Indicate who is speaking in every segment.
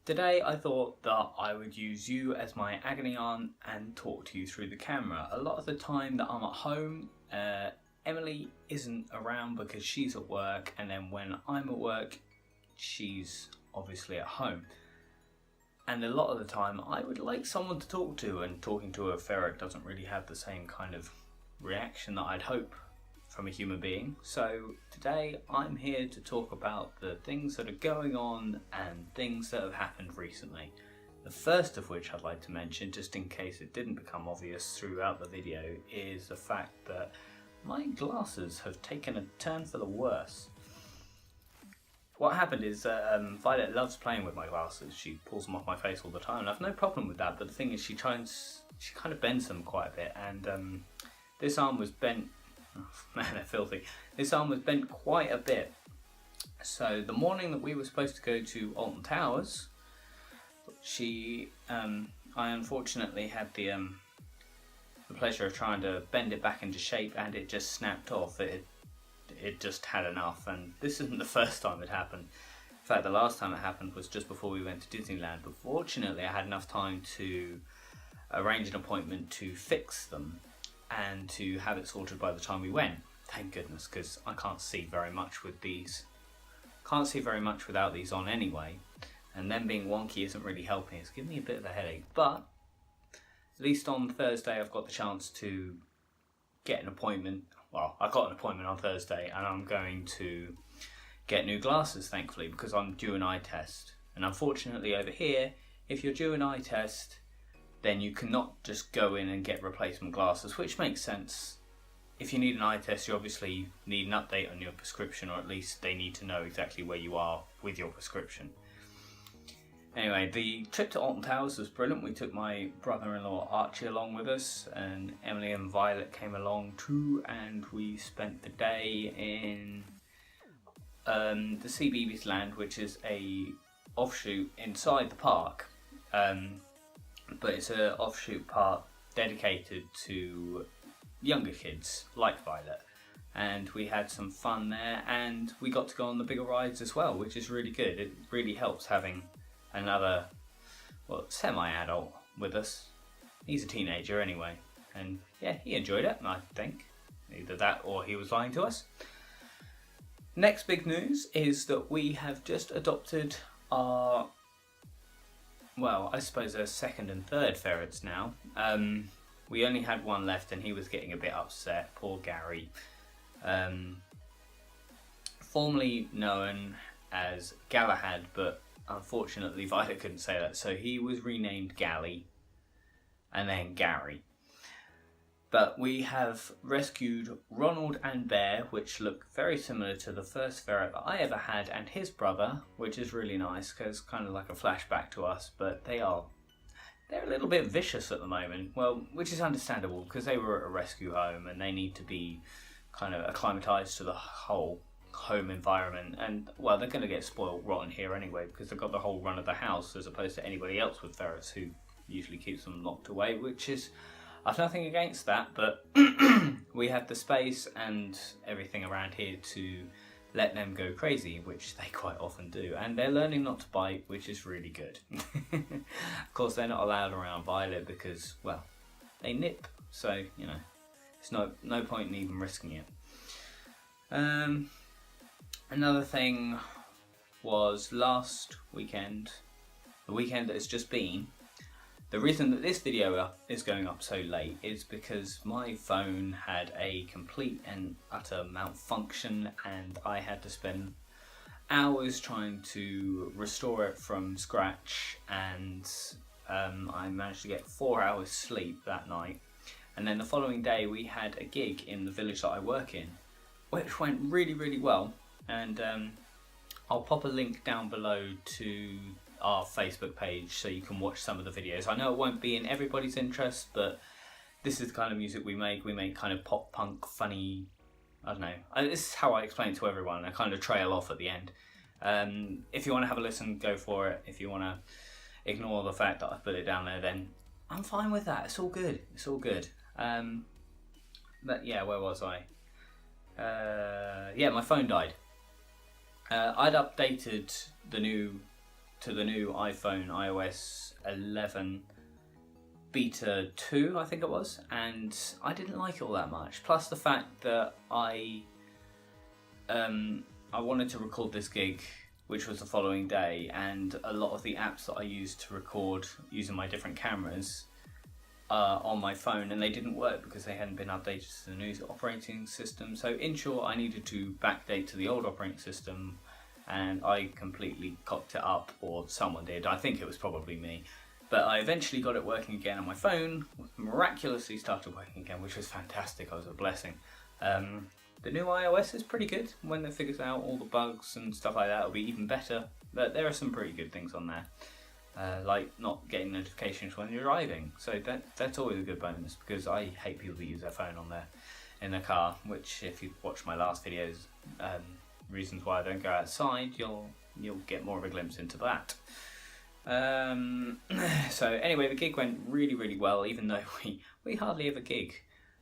Speaker 1: Today I thought that I would use you as my agony aunt and talk to you through the camera. A lot of the time that I'm at home, Emily isn't around because she's at work, and then when I'm at work, she's obviously at home. And a lot of the time I would like someone to talk to, and talking to a ferret doesn't really have the same kind of reaction that I'd hope from a human being. So today I'm here to talk about the things that are going on and things that have happened recently. The first of which I'd like to mention, just in case it didn't become obvious throughout the video, is the fact that my glasses have taken a turn for the worse. What happened is Violet loves playing with my glasses. She pulls them off my face all the time, and I've no problem with that, but the thing is she kind of bends them quite a bit, and this arm was bent. Oh, man, they're filthy. This arm was bent quite a bit. So the morning that we were supposed to go to Alton Towers, I unfortunately had the pleasure of trying to bend it back into shape, and it just snapped off. It just had enough, and this isn't the first time it happened. In fact, the last time it happened was just before we went to Disneyland, but fortunately I had enough time to arrange an appointment to fix them and to have it sorted by the time we went. Thank goodness, because I can't see very much with these. Can't see very much without these on anyway, and them being wonky isn't really helping. It's giving me a bit of a headache, but at least on Thursday I've got the chance to get an appointment. Well, I got an appointment on Thursday, and I'm going to get new glasses, thankfully, because I'm due an eye test. And unfortunately over here, if you're due an eye test, then you cannot just go in and get replacement glasses, which makes sense. If you need an eye test, you obviously need an update on your prescription, or at least they need to know exactly where you are with your prescription. Anyway, the trip to Alton Towers was brilliant. We took my brother-in-law Archie along with us, and Emily and Violet came along too, and we spent the day in the CBeebies Land, which is a offshoot inside the park. But it's an offshoot park dedicated to younger kids like Violet, and we had some fun there, and we got to go on the bigger rides as well, which is really good. It really helps having another, well, semi-adult with us. He's a teenager anyway, and yeah, he enjoyed it, I think. Either that or he was lying to us. Next big news is that we have just adopted our, well, I suppose they're second and third ferrets now. We only had one left, and he was getting a bit upset. Poor Gary. Formerly known as Galahad, but unfortunately Violet couldn't say that, so he was renamed Gally, and then Gary. But we have rescued Ronald and Bear, which look very similar to the first ferret that I ever had, and his brother, which is really nice because it's kind of like a flashback to us, but they're a little bit vicious at the moment. Well, which is understandable because they were at a rescue home and they need to be kind of acclimatized to the whole home environment, and well, they're going to get spoiled rotten here anyway because they've got the whole run of the house as opposed to anybody else with ferrets who usually keeps them locked away, which is, I've nothing against that, but we have the space and everything around here to let them go crazy, which they quite often do, and they're learning not to bite, which is really good. Of course, they're not allowed around Violet because, well, they nip, so, you know, it's no point in even risking it. Another thing was last weekend, the weekend that has just been. The reason that this video is going up so late is because my phone had a complete and utter malfunction, and I had to spend hours trying to restore it from scratch, and I managed to get 4 hours sleep that night. And then the following day we had a gig in the village that I work in, which went really, really well, and I'll pop a link down below to our Facebook page so you can watch some of the videos. I know it won't be in everybody's interest, but this is the kind of music we make. We make kind of pop punk, funny, I don't know. This is how I explain it to everyone. I kind of trail off at the end. If you want to have a listen, go for it. If you want to ignore the fact that I put it down there, then I'm fine with that. It's all good. It's all good. But yeah, where was I? Yeah, my phone died. I'd updated the new to the new iPhone iOS 11 beta 2, I think it was, and I didn't like it all that much. Plus the fact that I wanted to record this gig, which was the following day, and a lot of the apps that I used to record using my different cameras on my phone, and they didn't work because they hadn't been updated to the new operating system. So in short, I needed to backdate to the old operating system, and I completely cocked it up, or someone did. I think it was probably me. But I eventually got it working again on my phone, miraculously started working again, which was fantastic. It was a blessing. The new iOS is pretty good. When it figures out all the bugs and stuff like that, it'll be even better. But there are some pretty good things on there, like not getting notifications when you're driving. So that's always a good bonus, because I hate people that use their phone in their car. Which, if you watch my last videos, reasons why I don't go outside, you'll get more of a glimpse into that. So anyway, the gig went really well, even though we hardly ever gig.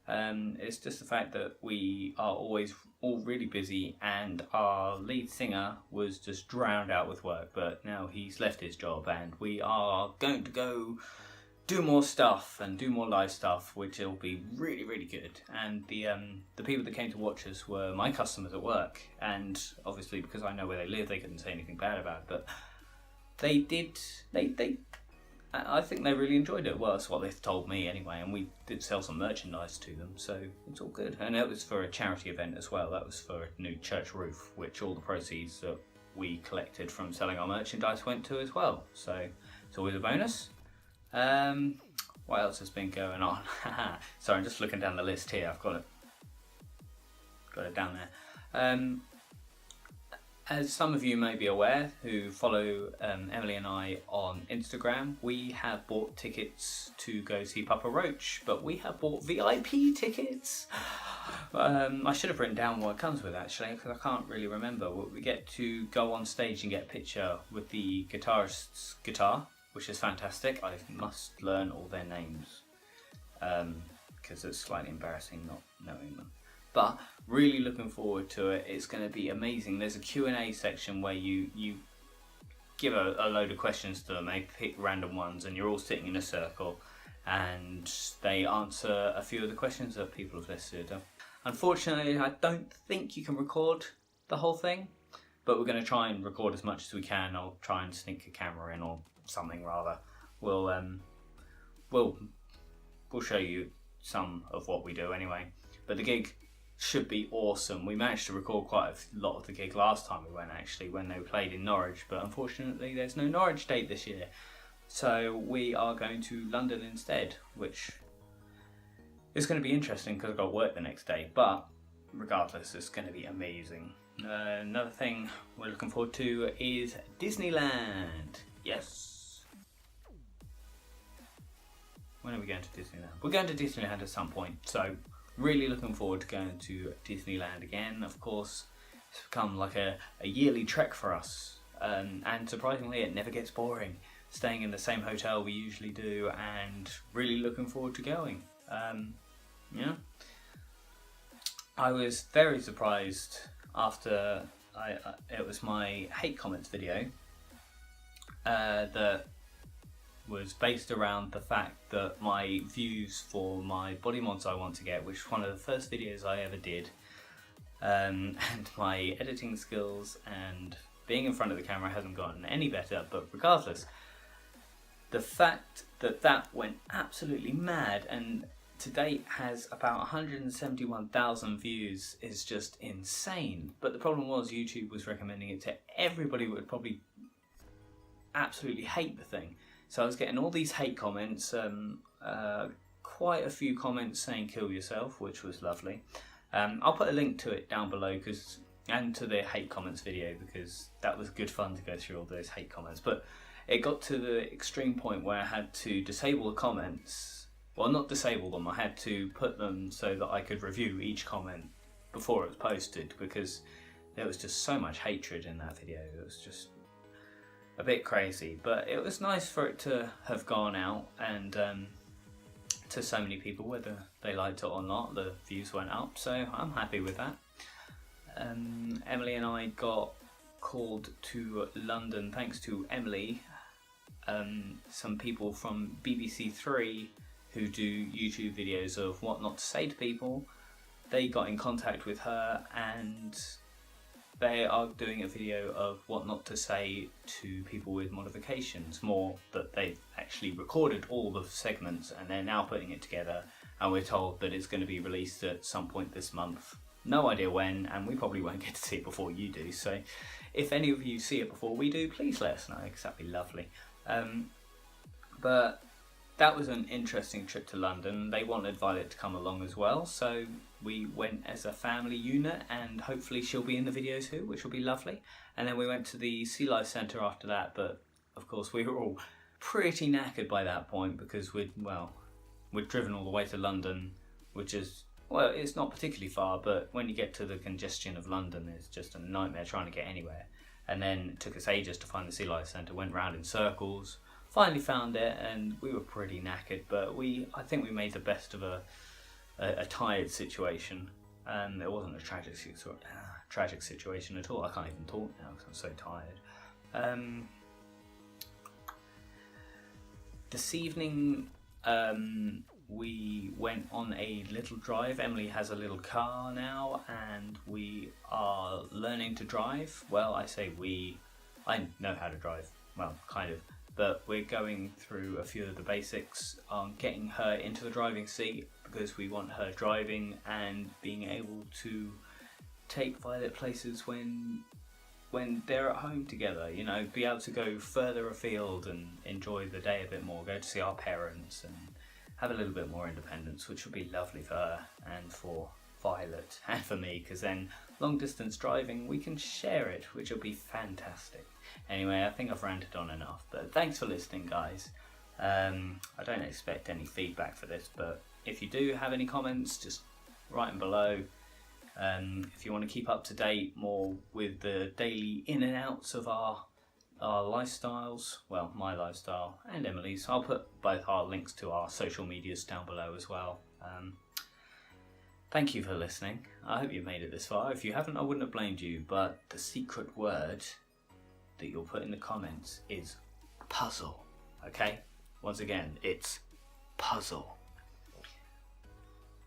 Speaker 1: It's just the fact that we are always all really busy, and our lead singer was just drowned out with work, but now he's left his job and we are going to go do more stuff and do more live stuff, which will be really good. And the people that came to watch us were my customers at work, and obviously because I know where they live, they couldn't say anything bad about it, but they did. I think they really enjoyed it. Well, that's what they've told me anyway, and we did sell some merchandise to them, so it's all good. And it was for a charity event as well. That was for a new church roof, which all the proceeds that we collected from selling our merchandise went to as well. So it's always a bonus. What else has been going on? Sorry, I'm just looking down the list here. I've got it down there. As some of you may be aware who follow Emily and I on Instagram, we have bought tickets to go see Papa Roach, but we have bought VIP tickets. I should have written down what comes with, actually, because I can't really remember. We get to go on stage and get a picture with the guitarist's guitar, which is fantastic. I must learn all their names, because it's slightly embarrassing not knowing them. But really looking forward to it. It's going to be amazing. There's a Q&A section where you give a load of questions to them. They pick random ones, and you're all sitting in a circle, and they answer a few of the questions that people have listed. Unfortunately, I don't think you can record the whole thing, but we're going to try and record as much as we can. I'll try and sneak a camera in, or something rather. We'll show you some of what we do anyway. But the gig should be awesome. We managed to record quite a lot of the gig last time we went, actually, when they played in Norwich, but unfortunately there's no Norwich date this year, so we are going to London instead, which is going to be interesting because I've got work the next day, but regardless, it's going to be amazing. Another thing we're looking forward to is Disneyland. Yes. When are we going to Disneyland? We're going to Disneyland at some point, so really looking forward to going to Disneyland again. Of course, it's become like a yearly trek for us, and surprisingly it never gets boring, staying in the same hotel we usually do, and really looking forward to going. Yeah, I was very surprised after it was my hate comments video that was based around the fact that my views for my body mods I want to get, which was one of the first videos I ever did, and my editing skills and being in front of the camera hasn't gotten any better, but regardless, the fact that that went absolutely mad and to date has about 171,000 views is just insane. But the problem was YouTube was recommending it to everybody who would probably absolutely hate the thing. So I was getting all these hate comments, quite a few comments saying kill yourself, which was lovely. I'll put a link to it down below, and to the hate comments video, because that was good fun to go through all those hate comments. But it got to the extreme point where I had to disable the comments. Well, not disable them, I had to put them so that I could review each comment before it was posted, because there was just so much hatred in that video. It was just a bit crazy, but it was nice for it to have gone out and to so many people, whether they liked it or not. The views went up, so I'm happy with that. Emily and I got called to London thanks to Emily. Some people from BBC Three who do YouTube videos of what not to say to people, they got in contact with her and they are doing a video of what not to say to people with modifications. More that they've actually recorded all the segments and they're now putting it together, and we're told that it's going to be released at some point this month. No idea when, and we probably won't get to see it before you do, so if any of you see it before we do, please let us know, because that'd be lovely. But that was an interesting trip to London. They wanted Violet to come along as well, so we went as a family unit, and hopefully she'll be in the video too, which will be lovely. And then we went to the Sea Life Centre after that, but of course we were all pretty knackered by that point because we'd driven all the way to London, which is, well, it's not particularly far, but when you get to the congestion of London, it's just a nightmare trying to get anywhere. And then it took us ages to find the Sea Life Centre, went round in circles, finally found it, and we were pretty knackered, but I think we made the best of a tired situation. It wasn't a tragic situation at all. I can't even talk now because I'm so tired. This evening, we went on a little drive. Emily has a little car now and we are learning to drive. Well, I say we, I know how to drive, well, kind of, but we're going through a few of the basics on getting her into the driving seat because we want her driving and being able to take Violet places when they're at home together, you know, be able to go further afield and enjoy the day a bit more, go to see our parents and have a little bit more independence, which would be lovely for her and for Violet and for me, because then long distance driving, we can share it, which will be fantastic. Anyway, I think I've ranted on enough, but thanks for listening, guys. I don't expect any feedback for this, but if you do have any comments, just write them below. If you want to keep up to date more with the daily in and outs of our lifestyles, well, my lifestyle and Emily's, I'll put both our links to our social medias down below as well. Thank you for listening. I hope you made it this far. If you haven't, I wouldn't have blamed you, but the secret word that you'll put in the comments is puzzle, okay? Once again, it's puzzle.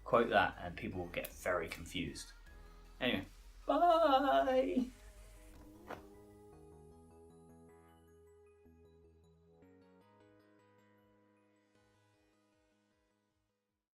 Speaker 1: Quote that and people will get very confused. Anyway, bye!